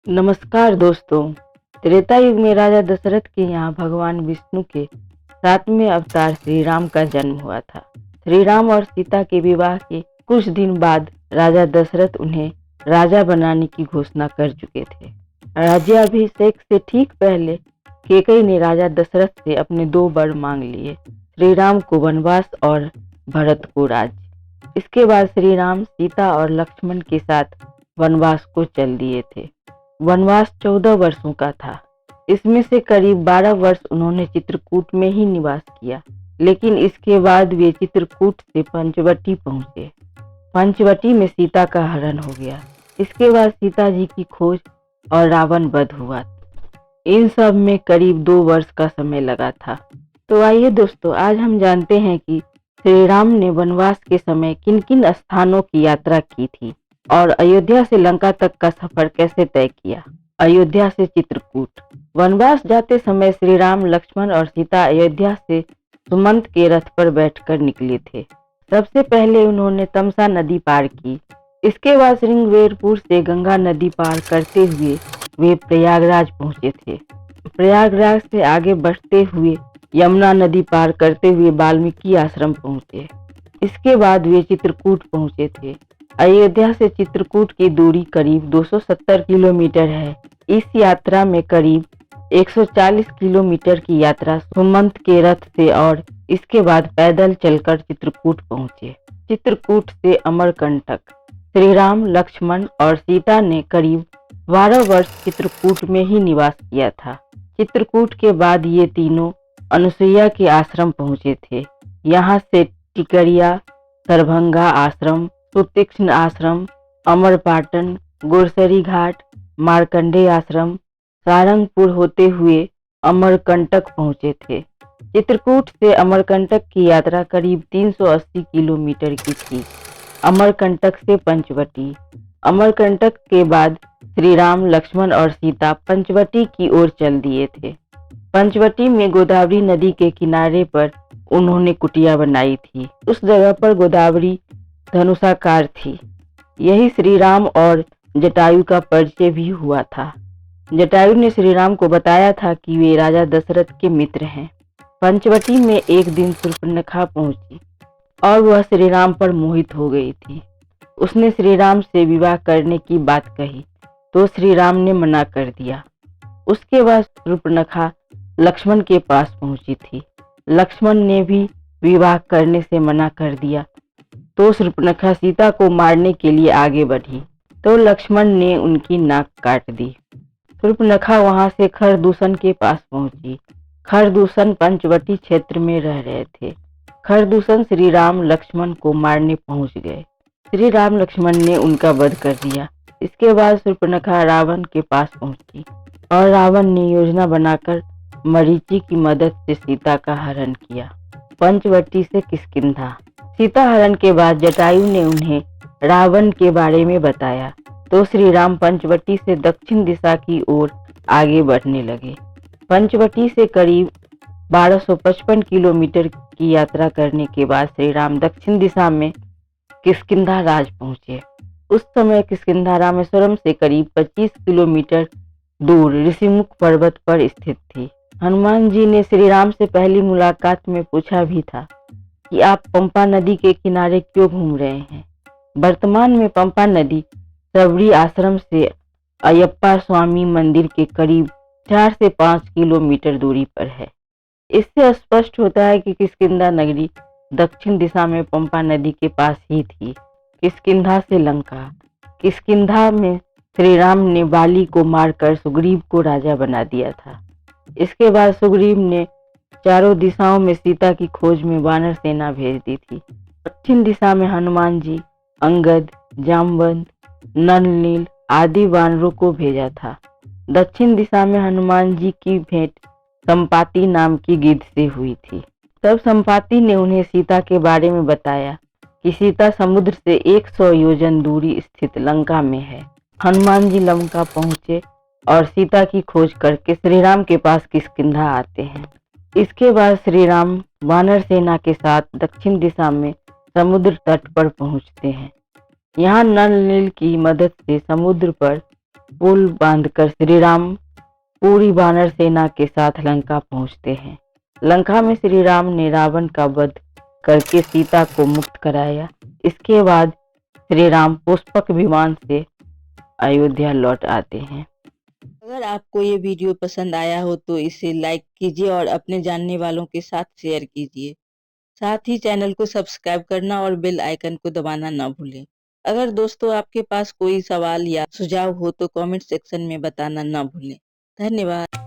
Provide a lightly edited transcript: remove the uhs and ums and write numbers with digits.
नमस्कार दोस्तों। त्रेता युग में राजा दशरथ के यहाँ भगवान विष्णु के 7वें अवतार श्री राम का जन्म हुआ था। श्री राम और सीता के विवाह के कुछ दिन बाद राजा दशरथ उन्हें राजा बनाने की घोषणा कर चुके थे। राज्याभिषेक से ठीक पहले कैकेयी ने राजा दशरथ से अपने 2 वर मांग लिए, श्री राम को वनवास और भरत को राज्य। इसके बाद श्री राम सीता और लक्ष्मण के साथ वनवास को चल दिए थे। वनवास 14 वर्षों का था। इसमें से करीब 12 वर्ष उन्होंने चित्रकूट में ही निवास किया, लेकिन इसके बाद वे चित्रकूट से पंचवटी पहुंचे। पंचवटी में सीता का हरण हो गया। इसके बाद सीता जी की खोज और रावण वध हुआ। इन सब में करीब 2 वर्ष का समय लगा था। तो आइए दोस्तों, आज हम जानते हैं कि श्री राम ने वनवास के समय किन किन स्थानों की यात्रा की थी और अयोध्या से लंका तक का सफर कैसे तय किया। अयोध्या से चित्रकूट। वनवास जाते समय श्री राम, लक्ष्मण और सीता अयोध्या से सुमंत के रथ पर बैठकर निकले थे। सबसे पहले उन्होंने तमसा नदी पार की। इसके बाद श्रृंगवेरपुर से गंगा नदी पार करते हुए वे प्रयागराज पहुंचे थे। प्रयागराज से आगे बढ़ते हुए यमुना नदी पार करते हुए वाल्मीकि आश्रम पहुंचे। इसके बाद वे चित्रकूट पहुंचे थे। अयोध्या से चित्रकूट की दूरी करीब 270 किलोमीटर है। इस यात्रा में करीब 140 किलोमीटर की यात्रा सुमंत के रथ से और इसके बाद पैदल चलकर चित्रकूट पहुंचे। चित्रकूट से अमरकंटक। श्री राम, लक्ष्मण और सीता ने करीब 12 वर्ष चित्रकूट में ही निवास किया था। चित्रकूट के बाद ये तीनों अनुसुईया के आश्रम पहुंचे थे। यहाँ से टिकरिया, सरभंगा आश्रम, सुतीक्ष्ण आश्रम, अमरपाटन, गोरसरी घाट, मार्कंडेय आश्रम, सारंगपुर होते हुए अमरकंटक पहुंचे थे। चित्रकूट से अमरकंटक की यात्रा करीब 380 किलोमीटर की थी। अमरकंटक से पंचवटी। अमरकंटक के बाद श्री राम, लक्ष्मण और सीता पंचवटी की ओर चल दिए थे। पंचवटी में गोदावरी नदी के किनारे पर उन्होंने कुटिया बनाई थी। उस जगह पर गोदावरी धनुषाकार थी। यही श्री राम और जटायु का परिचय भी हुआ था। जटायु ने श्री राम को बताया था कि वे राजा दशरथ के मित्र हैं। पंचवटी में एक दिन शूर्पणखा पहुंची और वह श्री राम पर मोहित हो गई थी। उसने श्री राम से विवाह करने की बात कही तो श्री राम ने मना कर दिया। उसके बाद शूर्पणखा लक्ष्मण के पास पहुंची थी। लक्ष्मण ने भी विवाह करने से मना कर दिया तो शूर्पणखा सीता को मारने के लिए आगे बढ़ी तो लक्ष्मण ने उनकी नाक काट दी। शूर्पणखा वहां से खरदूषण के पास पहुंची। खरदूषण पंचवटी क्षेत्र में रह रहे थे। खरदूषण श्री राम, लक्ष्मण को मारने पहुंच गए। श्री राम, लक्ष्मण ने उनका वध कर दिया। इसके बाद शूर्पणखा रावण के पास पहुंची और रावण ने योजना बनाकर मरीचि की मदद से सीता का हरण किया। पंचवटी से किष्किंधा। सीता हरण के बाद जटायु ने उन्हें रावण के बारे में बताया तो श्री राम पंचवटी से दक्षिण दिशा की ओर आगे बढ़ने लगे। पंचवटी से करीब 1255 किलोमीटर की यात्रा करने के बाद श्री राम दक्षिण दिशा में किष्किंधा राज पहुंचे। उस समय किष्किंधा रामेश्वरम से करीब 25 किलोमीटर दूर ऋषिमुख पर्वत पर स्थित थी। हनुमान जी ने श्री राम से पहली मुलाकात में पूछा भी था कि आप पंपा नदी के किनारे क्यों घूम रहे हैं। वर्तमान में पंपा नदी सबरी आश्रम से अयप्पा स्वामी मंदिर के करीब 4 से 5 किलोमीटर दूरी पर है। इससे स्पष्ट होता है कि किष्किंधा नगरी दक्षिण दिशा में पंपा नदी के पास ही थी। किष्किंधा से लंका। किष्किंधा में श्री राम ने बाली को मारकर सुग्रीव को राजा बना दिया था। इसके बाद सुग्रीव ने चारों दिशाओं में सीता की खोज में वानर सेना भेज दी थी। दक्षिण दिशा में हनुमान जी, अंगद, जामवंत, नल-नील आदि वानरों को भेजा था। दक्षिण दिशा में हनुमान जी की भेंट संपाति नाम की गिद्ध से हुई थी। तब संपाति ने उन्हें सीता के बारे में बताया कि सीता समुद्र से 100 योजन दूरी स्थित लंका में है। हनुमान जी लंका पहुंचे और सीता की खोज करके श्री राम के पास किष्किंधा आते हैं। इसके बाद श्री राम वानर सेना के साथ दक्षिण दिशा में समुद्र तट पर पहुंचते हैं। यहाँ नल नील की मदद से समुद्र पर पुल बांधकर श्री राम पूरी वानर सेना के साथ लंका पहुंचते हैं। लंका में श्री राम ने रावण का वध करके सीता को मुक्त कराया। इसके बाद श्री राम पुष्पक विमान से अयोध्या लौट आते हैं। अगर आपको ये वीडियो पसंद आया हो तो इसे लाइक कीजिए और अपने जानने वालों के साथ शेयर कीजिए। साथ ही चैनल को सब्सक्राइब करना और बेल आइकन को दबाना ना भूलें। अगर दोस्तों आपके पास कोई सवाल या सुझाव हो तो कमेंट सेक्शन में बताना ना भूलें। धन्यवाद।